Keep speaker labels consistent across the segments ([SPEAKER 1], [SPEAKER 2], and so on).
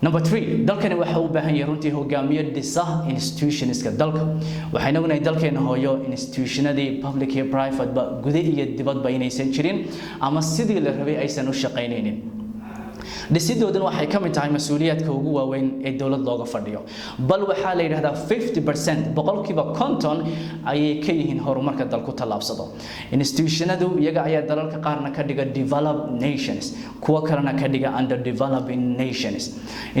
[SPEAKER 1] Number 3 dalkani waxa uu baahan yahay runtii hogaamiye dhisa institutionska dalka waxayna ognahay dalkeena hooyo institutionadii public iyo private ba gudaha iyo dibadba inaysan jirin ama sidii la rabay aysan u shaqaynaynin dhisidoodan waxay ka mid tahay mas'uuliyadka ugu waaweyn ee dawlad looga fadhiyo bal waxa la yiraahdaa 50% boqolkiiba 50 ayay ka yihiin horumarka dalku talaabsado institutionadu iyaga ayaa dalalka qaarna ka dhiga developed nations kuwa kalena ka dhiga underdeveloping nations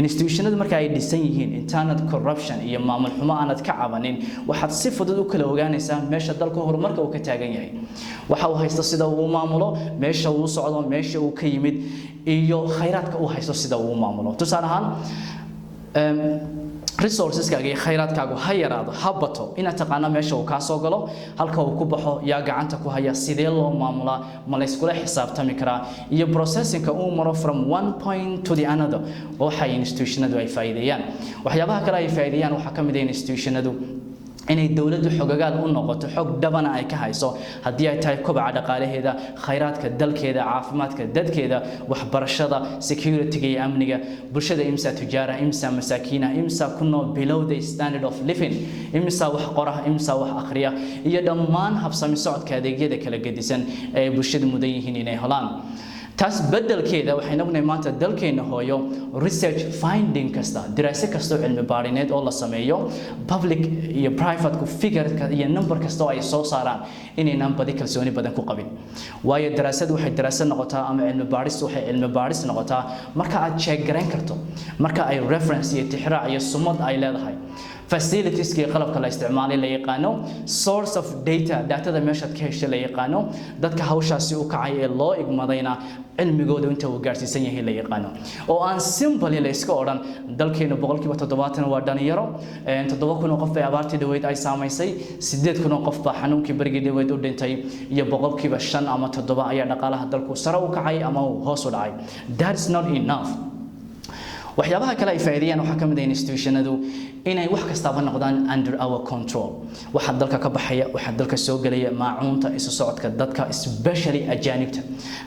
[SPEAKER 1] institutionadu marka ay dhisan yihiin internal corruption iyo maamul xumo aanad ka cabanin waxaad si fudud u kala ogaanaysaa meesha dalku horumarka uu ka taagan yahay waxa uu haysto sida uu maamulo meesha uu socdo meesha uu ka yimid iyo khayraadka uu haysto sida uu maamulo tusaale ahaan resourceska iyo khayraadkaagu ha yaraado habato ina taqaana meesha uu ka soo galo halka uu ku baxo yaa gacanta ku haya sidee loo maamulaa ma la isku xisaabtami karaa iyo processingka uu maro from one point to the another waxa institutionadu ay faa'iideeyaan waxyaabaha kale ay faa'iideeyaan waxa ka mid ah institutionadu inay dawladdu xogagaal u noqoto xog dhabana ay ka hayso hadii ay tahay kobaca dhaqaalaheeda khayraadka dalkeeda caafimaadka dadkeeda waxbarashada security iyo amniga bulshada imsa tijaara imsa masaakiina imsa kuno below the standard of living imsa wax qoraha imsa wax akhriya iyo dhammaan habsami socodka adeegyada kala gedisan ee bulshada mudan yihiin inay helaan taas bedelkeeda waxay noqonay maanta dalkeena hooyo research finding kasta daraasad kasta cilmi baarineed oo la sameeyo public iyo private ku figure iyo number kasta oo ay soo saaraan inaynan badi kalsooni badan ku qabin waayo daraasad waxay daraasad noqotaa ama cilmi baaris waxay cilmi baaris noqotaa marka aad check garan karto marka ay reference iyo tixraac iyo sumad ay leedahay facilities kii qalabka la isticmaalay la yaqaano source of data meesha ka heshay la yaqaano dadka hawshaasi u kacay ee loo igmadayna cilmigooda inta uu gaarsiisan yahay la yaqaano oo aan simply la iska oran dalkeena boqolkiiba 70 waa dhalinyaro 7,000 qof ay abaartii dhaweyd ay saameysay 8,000 qof baa xanuunkii barigii dhaweyd u dhintay iyo boqolkiiba 5 ama 7 ayaa dhaqaalaha dalku sare u kacay ama hoos u dhacay that's not enough waxyaabaha kale ay faa'iideeyaan waxa kamid ah institutionadu inay wax kastaba noqdaan under our control waxa dalka ka baxaya waxa dalka soo galaya maacuunta isu socodka dadka especially ajaanibta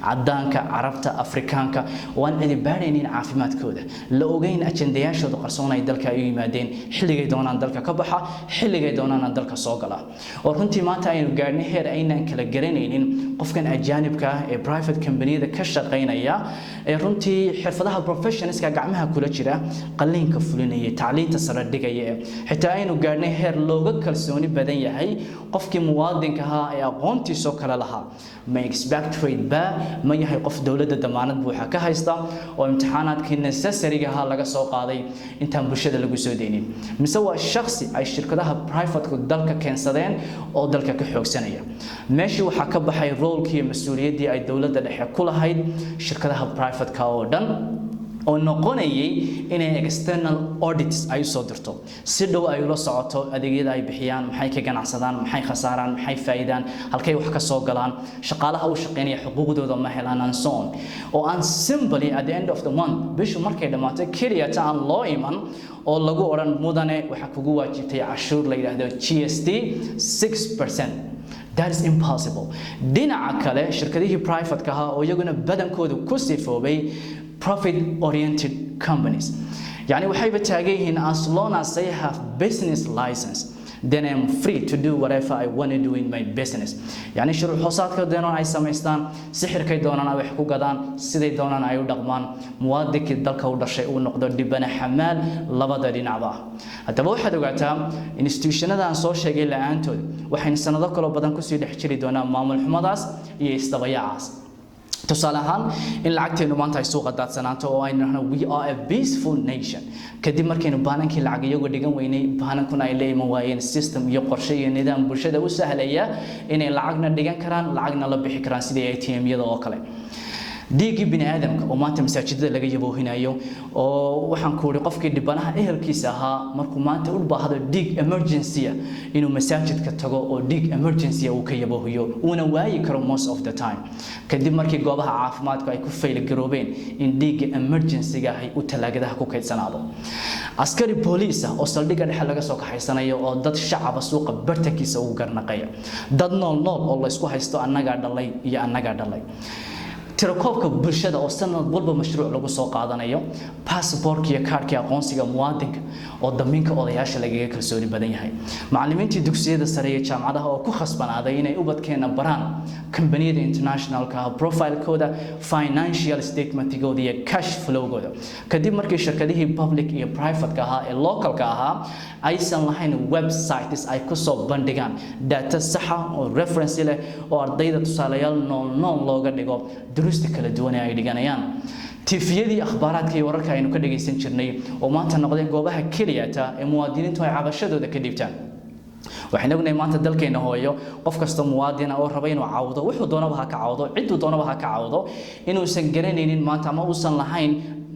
[SPEAKER 1] cadaanka carabta afrikaanka waan cidi baaraynin caafimaadkooda la ogeyn ajendayaashooda qarsoon ay dalka ay yimaadeen xilligay doonaan dalka ka baxa xilligay doonaan dalka soo gala oo runtii maanta aynu gaarnay heer aynaan kala garanaynin qofkan ajaanibka ee private company-da ka shaqeynaya ee runtii xirfadaha professionalska gacmaha kula jira qalliinka fulinaya tacliinta sare dhigaya xitaa aynu gaarnay heer looga kalsooni badan yahay qofkii muwaadinka ahaa ee aqoontiisa kala lahaa ma expect trade ba ma yahay qof dawladda damaanad buuxa ka haysta oo imtixaanaadkii necessary ahaa laga soo qaaday intaan bulshada lagu soo deeynin mise waa shakhsi ay shirkadaha private-ku dalka keensadeen oo dalka ka xoogsanaya meeshii waxa ka baxay role-kii mas'uuliyadii ay dawladda dhexe ku lahayd shirkadaha private-ka oo dhan oo noqonayay inay external audits ay soo dirto si dhow ay ula socoto adeegyada ay bixiyaan maxay ka ganacsadaan maxay khasaaraan maxay faa'iidaan halkay wax ka soo galaan shaqaalaha u shaqeynaya xuquuqdooda ma helaan and so on oo aan simply at the end of the month bishu markay dhamaato kaliya taan loo iman oo lagu oran mudane waxa kugu waajibtay cashuur la yiraahdo GST 6%. That is impossible. Dhinaca kale shirkadihii private-ka ahaa oo iyaguna badankoodu ku sifoobay profit oriented companies yani waxay ba taageeyeen as long as they have business license then I am free to do whatever I want to do in my business yani shuruuc hoosaadka doonaan ay sameystaan sixirkay doonaan wax ku gadaan siday doonaan ay u dhaqmaan muwaadinka dalka u dhashay uu noqdo dibana xamaal labada dhinacba hadaba waxaad ogaataa institutionada aan soo sheegay la'aantood waxay sanado kale badan ku sii dhex jiri doonaan maamul xumadaas iyo istabayacaas tusaale ahaan in lacagteenu maanta ay suuqa daadsanaato oo aynu nahno we are a peaceful nation kadib markaynu baanankii lacag iyagu dhigan weynay baanankuna ay leeyihiin waayeen system iyo qorshe iyo nidaam bulshada u sahlaya inay lacagna dhigan karaan lacagna la bixi karaan sidii ATM-yada oo kale dhiigii bini aadamka oo maanta masaajidada laga yaboohinayo oo waxaan ku uri qofkii dhibanaha ehelkiisa ahaa markuu maanta u baahdo dhiig emergency inuu masaajidka tago oo dhiig emergency uu ka yaboohiyo una waayi karo most of the time kadib markii goobaha caafimaadku ay ku fayl garoobeen in dhiig emergency-ga ay u talaagadaha ku kaydsanaado askari police oo saldhigga dhexe laga soo kaxaysanayo oo dad shacab suuqa bartankiisa ugu garnaqaya dad nool oo la isku haysto annaga dhalay iyo annaga dhalay tirakoobka bulshada oo sanad walba mashruuc lagu soo qaadanayo passport iyo kaarka aqoonsiga muwaadinka oo damiinka odayaasha lagaga kalsooni badan yahay macallimiintii dugsiyada sare ee jaamacadaha oo ku khasbanaaday inay ubadkeena baraan kambaniyada internationalka profile-kooda financial statement-gooda iyo cash flow-gooda kadib markii shirkadihii public iyo private-ka ahaa ee local-ka ahaa aysan lahayn websites ay ku soo bandhigaan data sax ah oo reference leh oo ardayda tusaalayaal nool looga dhigo duruusta kala duwan ee ay dhiganayaan tifiyadii akhbaaraadka iyo wararka aynu ka dhageysan jirnay oo maanta noqday goobaha keliyata ee muwaadiniintu ay cabashadooda ka dhibtaan waxaan ognahay maanta dalkeena hooyo qof kasta muwaadin oo raba inuu caawdo wuxuu doonaba ha ka caawdo ciduu doonaba ha ka caawdo inuusan garanaynin maanta ama uusan lahayn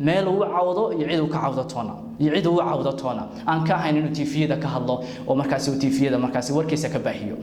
[SPEAKER 1] meel uu caawdo iyo cid uu ka caawdo toona iyo cid uu caawdo toona aan ka ahayn inuu tifiyada ka hadlo oo markaas uu tifiyada markaas warkiisa ka baahiyo